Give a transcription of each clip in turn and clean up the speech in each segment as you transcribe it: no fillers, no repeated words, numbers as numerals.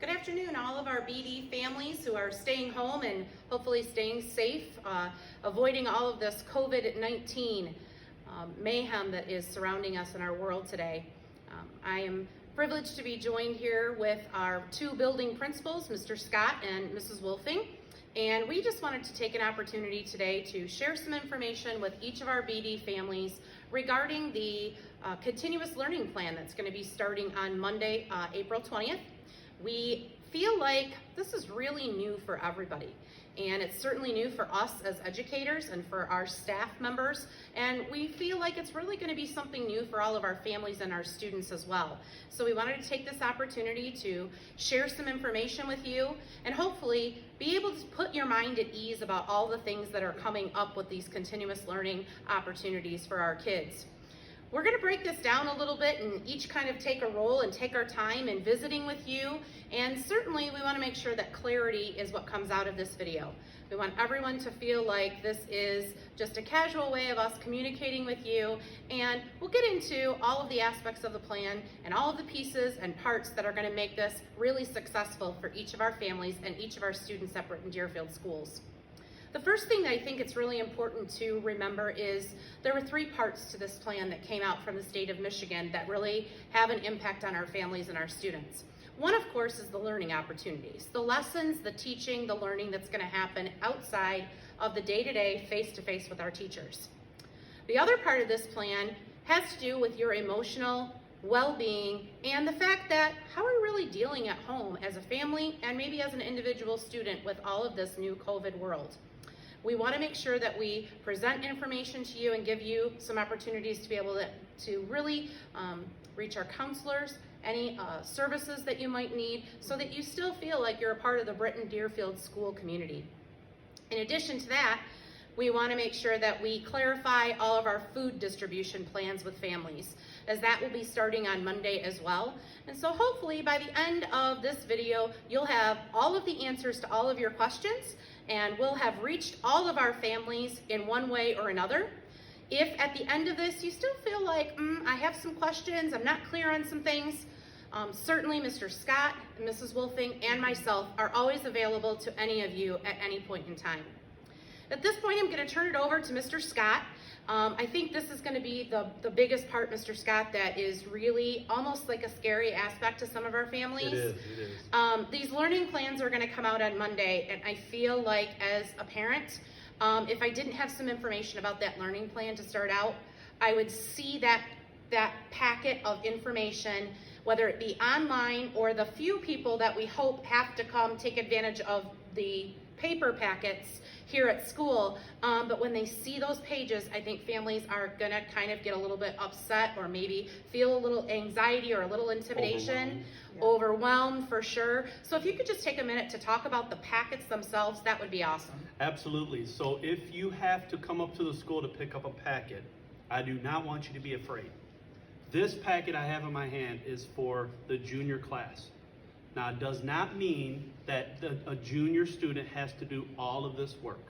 Good afternoon, all of our BD families who are staying home and hopefully staying safe, avoiding all of this COVID-19 mayhem that is surrounding us in our world today. I am privileged to be joined here with our two building principals, Mr. Scott and Mrs. Wolfing. And we just wanted to take an opportunity today to share some information with each of our BD families regarding the continuous learning plan that's going to be starting on Monday, April 20th. We feel like this is really new for everybody, and it's certainly new for us as educators and for our staff members, and we feel like it's really going to be something new for all of our families and our students as well. So we wanted to take this opportunity to share some information with you and hopefully be able to put your mind at ease about all the things that are coming up with these continuous learning opportunities for our kids. We're going to break this down a little bit and each kind of take a role and take our time in visiting with you. And certainly we want to make sure that clarity is what comes out of this video. We want everyone to feel like this is just a casual way of us communicating with you. And we'll get into all of the aspects of the plan and all of the pieces and parts that are going to make this really successful for each of our families and each of our students at Britton Deerfield schools. The first thing that I think it's really important to remember is there were three parts to this plan that came out from the state of Michigan that really have an impact on our families and our students. One, of course, is the learning opportunities, the lessons, the teaching, the learning that's going to happen outside of the day-to-day, face-to-face with our teachers. The other part of this plan has to do with your emotional well-being and the fact that how are we really dealing at home as a family and maybe as an individual student with all of this new COVID world. We want to make sure that we present information to you and give you some opportunities to be able to really reach our counselors, any services that you might need, so that you still feel like you're a part of the Britton Deerfield school community. In addition to that, we want to make sure that we clarify all of our food distribution plans with families, as that will be starting on Monday as well. And so hopefully by the end of this video, you'll have all of the answers to all of your questions, and we'll have reached all of our families in one way or another. If at the end of this you still feel like, I have some questions, I'm not clear on some things, certainly Mr. Scott, Mrs. Wolfing, and myself are always available to any of you at any point in time. At this point, I'm going to turn it over to Mr. Scott. I think this is going to be the biggest part, Mr. Scott, that is really almost like a scary aspect to some of our families. It is. These learning plans are going to come out on Monday, and I feel like as a parent, if I didn't have some information about that learning plan to start out, I would see that packet of information, whether it be online or the few people that we hope have to come take advantage of the paper packets here at school, but when they see those pages, I think families are gonna kind of get a little bit upset or maybe feel a little anxiety or a little intimidation, overwhelmed for sure. So if you could just take a minute to talk about the packets themselves, that would be awesome. Absolutely. So if you have to come up to the school to pick up a packet, I do not want you to be afraid. This packet I have in my hand is for the junior class. Now, it does not mean that a junior student has to do all of this work.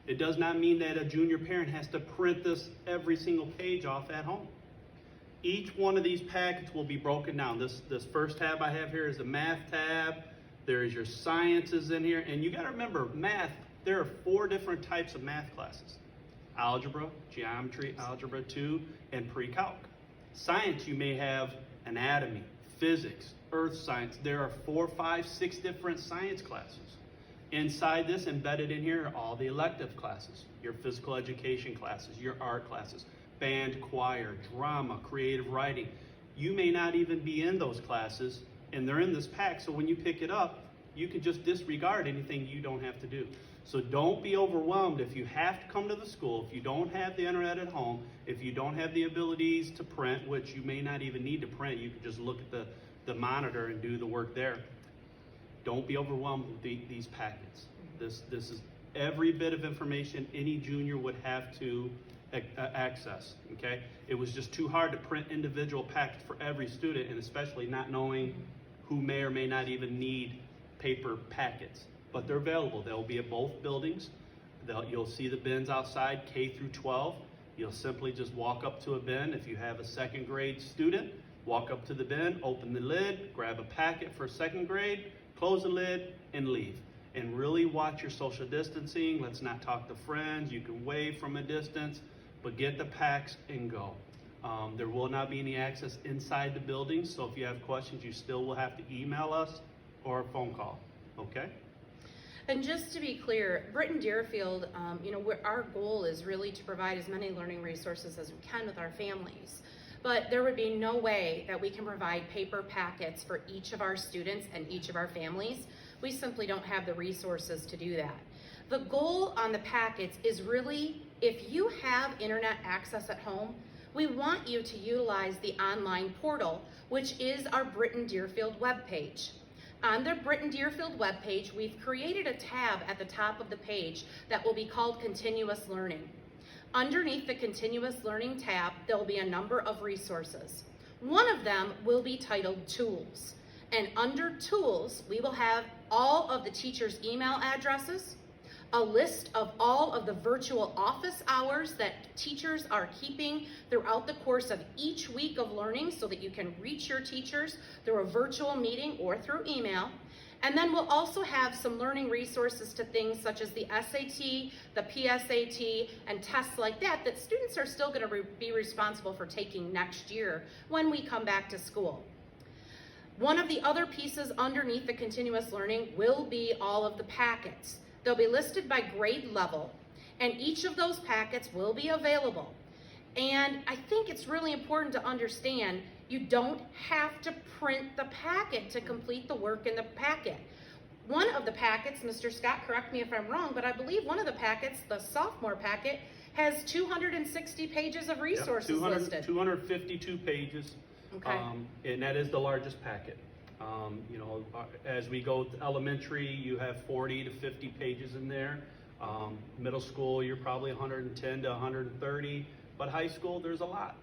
It does not mean that a junior parent has to print this every single page off at home. Each one of these packets will be broken down. This first tab I have here is the math tab. There is your sciences in here. And you got to remember, math, there are 4 different types of math classes. Algebra, geometry, algebra 2, and pre-calc. Science, you may have anatomy, physics, earth science. There are 4, 5, 6 different science classes. Inside this, embedded in here, are all the elective classes, your physical education classes, your art classes, band, choir, drama, creative writing. You may not even be in those classes, and they're in this pack, so when you pick it up, you can just disregard anything you don't have to do. So don't be overwhelmed if you have to come to the school, if you don't have the internet at home, if you don't have the abilities to print, which you may not even need to print, you can just look at the monitor and do the work there. Don't be overwhelmed with these packets. This is every bit of information any junior would have to access, okay? It was just too hard to print individual packets for every student, and especially not knowing who may or may not even need paper packets. But they're available. They'll be at both buildings. You'll see the bins outside, K through 12. You'll simply just walk up to a bin. If you have a second grade student, Walk up to the bin, open the lid, grab a packet for second grade, close the lid, and leave. And really watch your social distancing. Let's not talk to friends. You can wave from a distance, but get the packs and go. There will not be any access inside the building, so if you have questions, you still will have to email us or a phone call, okay? And just to be clear, Britton Deerfield, our goal is really to provide as many learning resources as we can with our families. But there would be no way that we can provide paper packets for each of our students and each of our families. We simply don't have the resources to do that. The goal on the packets is really, if you have internet access at home, we want you to utilize the online portal, which is our Britton Deerfield webpage. On the Britton Deerfield webpage, we've created a tab at the top of the page that will be called Continuous Learning. Underneath the Continuous Learning tab, there will be a number of resources. One of them will be titled Tools. And under Tools, we will have all of the teachers' email addresses, a list of all of the virtual office hours that teachers are keeping throughout the course of each week of learning so that you can reach your teachers through a virtual meeting or through email. And then we'll also have some learning resources to things such as the SAT, the PSAT, and tests like that students are still going to be responsible for taking next year when we come back to school. One of the other pieces underneath the continuous learning will be all of the packets. They'll be listed by grade level, and each of those packets will be available. And I think it's really important to understand you don't have to print the packet to complete the work in the packet. One of the packets, Mr. Scott, correct me if I'm wrong, but I believe one of the packets, the sophomore packet, has 260 pages of resources listed. 252 pages, Okay. And that is the largest packet. As we go to elementary, you have 40 to 50 pages in there. Middle school, you're probably 110 to 130, but high school, there's a lot.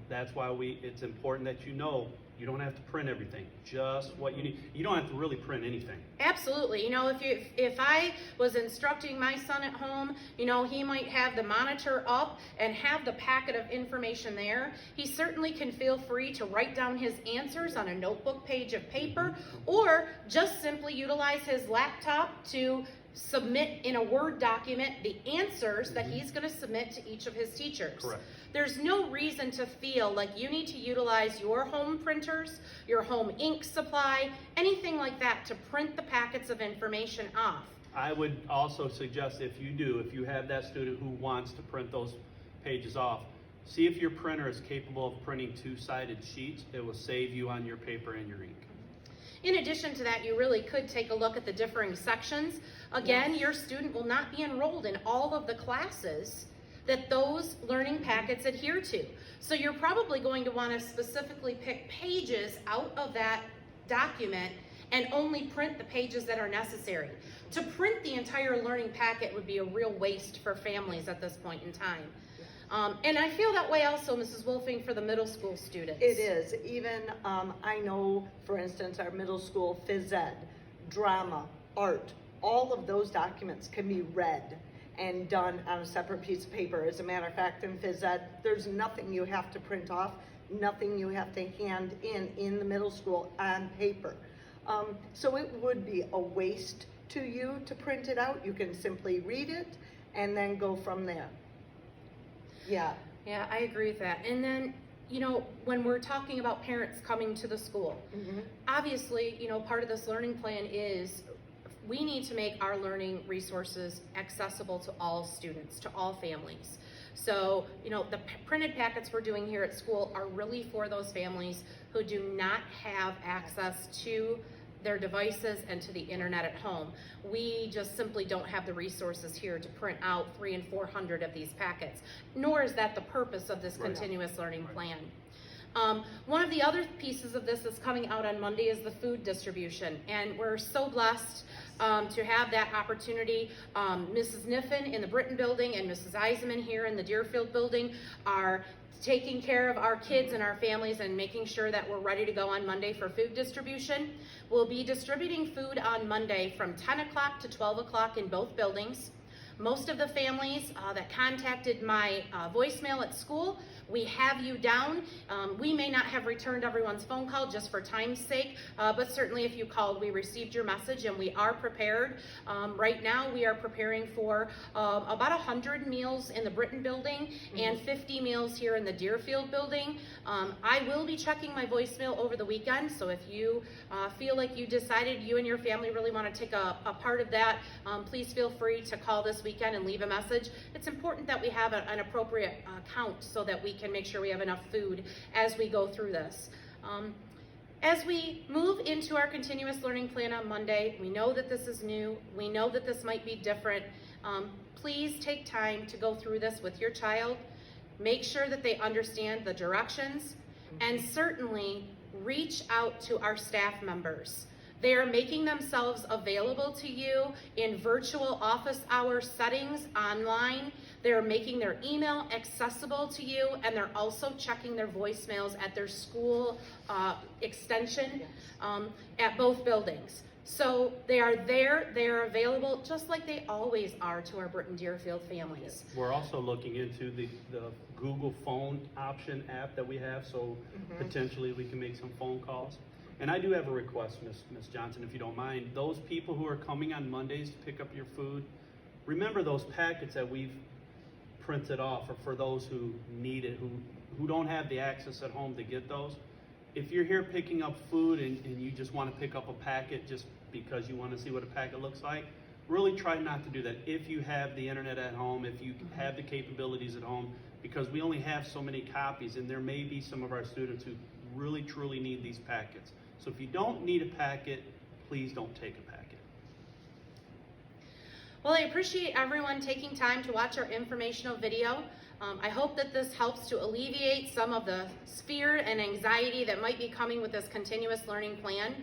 That's why it's important that you don't have to print everything, just what you need. You don't have to really print anything. Absolutely. If I was instructing my son at home, he might have the monitor up and have the packet of information there. He certainly can feel free to write down his answers on a notebook page of paper, or just simply utilize his laptop to submit in a Word document the answers that he's going to submit to each of his teachers. Correct. There's no reason to feel like you need to utilize your home printers, your home ink supply, anything like that to print the packets of information off. I would also suggest if you have that student who wants to print those pages off, see if your printer is capable of printing two-sided sheets. It will save you on your paper and your ink. In addition to that, you really could take a look at the differing sections. Again, your student will not be enrolled in all of the classes that those learning packets adhere to. So you're probably going to want to specifically pick pages out of that document and only print the pages that are necessary. To print the entire learning packet would be a real waste for families at this point in time. And I feel that way also, Mrs. Wolfing, for the middle school students. It is. Even, I know, for instance, our middle school phys ed, drama, art, all of those documents can be read and done on a separate piece of paper. As a matter of fact, in phys ed, there's nothing you have to print off, nothing you have to hand in the middle school on paper. So it would be a waste to you to print it out. You can simply read it and then go from there. Yeah. Yeah, I agree with that. And then, when we're talking about parents coming to the school, obviously, part of this learning plan is we need to make our learning resources accessible to all students, to all families. So, the printed packets we're doing here at school are really for those families who do not have access to their devices and to the internet at home. We just simply don't have the resources here to print out 300 and 400 of these packets, nor is that the purpose of this continuous learning plan. One of the other pieces of this that's coming out on Monday is the food distribution, and we're so blessed to have that opportunity. Mrs. Niffen in the Britton building and Mrs. Eisenman here in the Deerfield building are taking care of our kids and our families and making sure that we're ready to go on Monday for food distribution. We'll be distributing food on Monday from 10 o'clock to 12 o'clock in both buildings. Most of the families that contacted my voicemail at school We have you down. We may not have returned everyone's phone call just for time's sake, but certainly if you called, we received your message and we are prepared. Right now we are preparing for about 100 meals in the Britton building and 50 meals here in the Deerfield building. I will be checking my voicemail over the weekend, so if you feel like you decided you and your family really want to take a part of that, please feel free to call this weekend and leave a message. It's important that we have an appropriate count so that we can make sure we have enough food as we go through this. As we move into our continuous learning plan on Monday, we know that this is new. We know that this might be different. Please take time to go through this with your child. Make sure that they understand the directions, and certainly reach out to our staff members. They are making themselves available to you in virtual office hour settings online. They're making their email accessible to you, and they're also checking their voicemails at their school extension at both buildings. So they are there, they are available, just like they always are to our Britton Deerfield families. We're also looking into the Google phone option app that we have, so potentially we can make some phone calls. And I do have a request, Ms. Johnson, if you don't mind. Those people who are coming on Mondays to pick up your food, remember those packets that we've printed off are for those who need it, who don't have the access at home to get those. If you're here picking up food and you just want to pick up a packet just because you want to see what a packet looks like, really try not to do that. If you have the internet at home, if you have the capabilities at home, because we only have so many copies, and there may be some of our students who really truly need these packets. So if you don't need a packet, please don't take a packet. Well, I appreciate everyone taking time to watch our informational video. I hope that this helps to alleviate some of the fear and anxiety that might be coming with this continuous learning plan.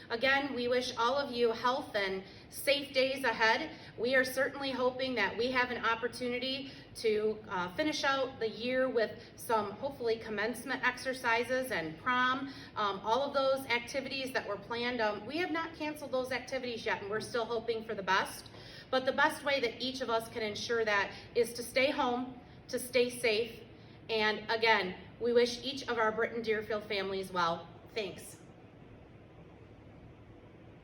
Again, we wish all of you health and safe days ahead. We are certainly hoping that we have an opportunity to finish out the year with some hopefully commencement exercises and prom, all of those activities that were planned. We have not canceled those activities yet, and we're still hoping for the best. But the best way that each of us can ensure that is to stay home, to stay safe, and again, we wish each of our Britton Deerfield families well. Thanks.